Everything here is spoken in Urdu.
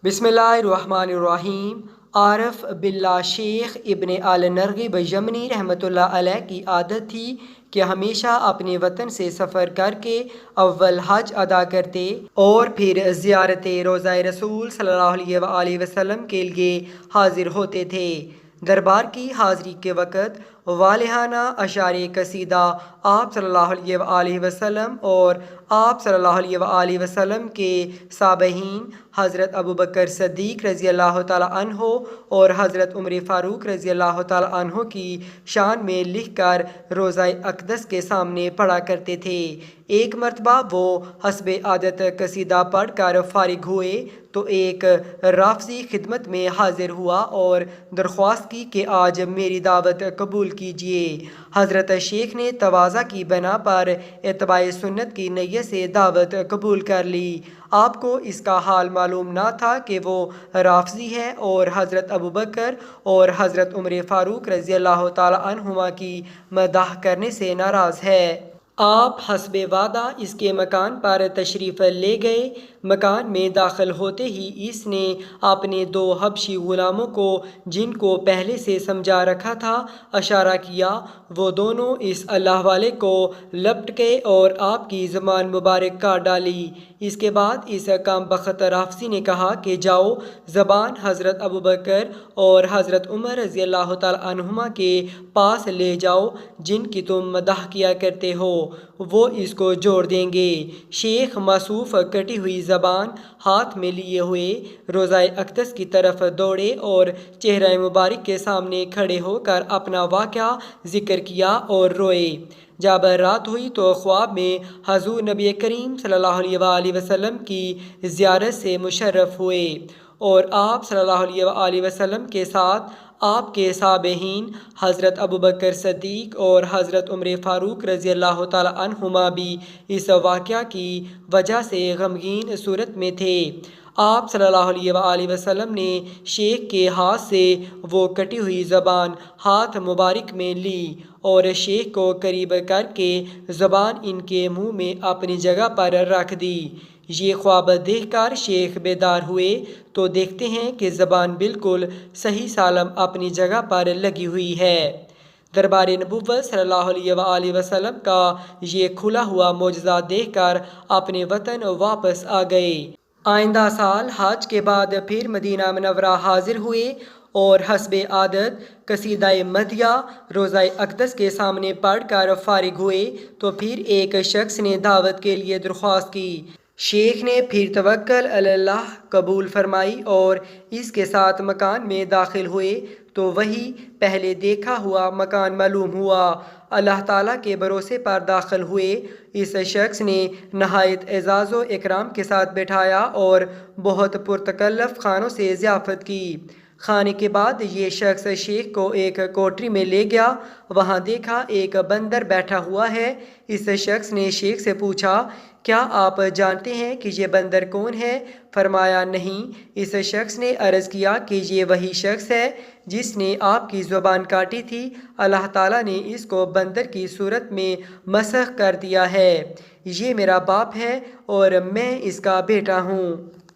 بسم اللہ الرحمن الرحیم۔ عارف باللہ شیخ ابن آل نرغب یمنی رحمۃ اللہ علیہ کی عادت تھی کہ ہمیشہ اپنے وطن سے سفر کر کے اول حج ادا کرتے اور پھر زیارت روضہ رسول صلی اللہ علیہ وآلہ وسلم کے لیے حاضر ہوتے تھے۔ دربار کی حاضری کے وقت والہانہ اشعار قصیدہ آپ صلی اللہ علیہ وآلہ وسلم اور آپ صلی اللہ علیہ وآلہ وسلم کے صابئین حضرت ابوبکر صدیق رضی اللہ تعالیٰ عنہ اور حضرت عمر فاروق رضی اللہ تعالیٰ عنہ کی شان میں لکھ کر روضہ اقدس کے سامنے پڑھا کرتے تھے۔ ایک مرتبہ وہ حسب عادت قصیدہ پڑھ کر فارغ ہوئے تو ایک رافضی خدمت میں حاضر ہوا اور درخواست کی کہ آج میری دعوت قبول کیجیے۔ حضرت شیخ نے تواضع کی بنا پر اتباع سنت کی نیت سے دعوت قبول کر لی۔ آپ کو اس کا حال معلوم نہ تھا کہ وہ رافضی ہے اور حضرت ابوبکر اور حضرت عمر فاروق رضی اللہ تعالیٰ عنہما کی مدح کرنے سے ناراض ہے۔ آپ حسب وعدہ اس کے مکان پر تشریف لے گئے۔ مکان میں داخل ہوتے ہی اس نے اپنے دو حبشی غلاموں کو، جن کو پہلے سے سمجھا رکھا تھا، اشارہ کیا۔ وہ دونوں اس اللہ والے کو لپٹ گئے اور آپ کی زبان مبارک کاٹ ڈالی۔ اس کے بعد اس کام بخت رافضی نے کہا کہ جاؤ، زبان حضرت ابوبکر اور حضرت عمر رضی اللہ تعالیٰ عنہما کے پاس لے جاؤ، جن کی تم مدح کیا کرتے ہو، وہ اس کو جوڑ دیں گے۔ شیخ موصوف کٹی ہوئی زبان ہاتھ میں لیے ہوئے روضہ اقدس کی طرف دوڑے اور چہرہ مبارک کے سامنے کھڑے ہو کر اپنا واقعہ ذکر کیا اور روئے۔ جب رات ہوئی تو خواب میں حضور نبی کریم صلی اللہ علیہ وآلہ وسلم کی زیارت سے مشرف ہوئے اور آپ صلی اللہ علیہ وآلہ وسلم کے ساتھ آپ کے صابئین حضرت ابوبکر صدیق اور حضرت عمر فاروق رضی اللہ تعالیٰ عنہما بھی اس واقعہ کی وجہ سے غمگین صورت میں تھے۔ آپ صلی اللہ علیہ وآلہ وسلم نے شیخ کے ہاتھ سے وہ کٹی ہوئی زبان ہاتھ مبارک میں لی اور شیخ کو قریب کر کے زبان ان کے منہ میں اپنی جگہ پر رکھ دی۔ یہ خواب دیکھ کر شیخ بیدار ہوئے تو دیکھتے ہیں کہ زبان بالکل صحیح سالم اپنی جگہ پر لگی ہوئی ہے۔ دربار نبوت صلی اللہ علیہ وآلہ وسلم کا یہ کھلا ہوا معجزہ دیکھ کر اپنے وطن واپس آ گئے۔ آئندہ سال حج کے بعد پھر مدینہ منورہ حاضر ہوئے اور حسب عادت قصیدہ مدیح روضہ اقدس کے سامنے پڑھ کر فارغ ہوئے تو پھر ایک شخص نے دعوت کے لیے درخواست کی۔ شیخ نے پھر توکل علی اللہ قبول فرمائی اور اس کے ساتھ مکان میں داخل ہوئے تو وہی پہلے دیکھا ہوا مکان معلوم ہوا۔ اللہ تعالیٰ کے بھروسے پر داخل ہوئے۔ اس شخص نے نہایت اعزاز و اکرام کے ساتھ بٹھایا اور بہت پرتکلف کھانوں سے ضیافت کی۔ کھانے کے بعد یہ شخص شیخ کو ایک کوٹری میں لے گیا۔ وہاں دیکھا ایک بندر بیٹھا ہوا ہے۔ اس شخص نے شیخ سے پوچھا، کیا آپ جانتے ہیں کہ یہ بندر کون ہے؟ فرمایا نہیں۔ اس شخص نے عرض کیا کہ یہ وہی شخص ہے جس نے آپ کی زبان کاٹی تھی، اللہ تعالیٰ نے اس کو بندر کی صورت میں مسخ کر دیا ہے۔ یہ میرا باپ ہے اور میں اس کا بیٹا ہوں۔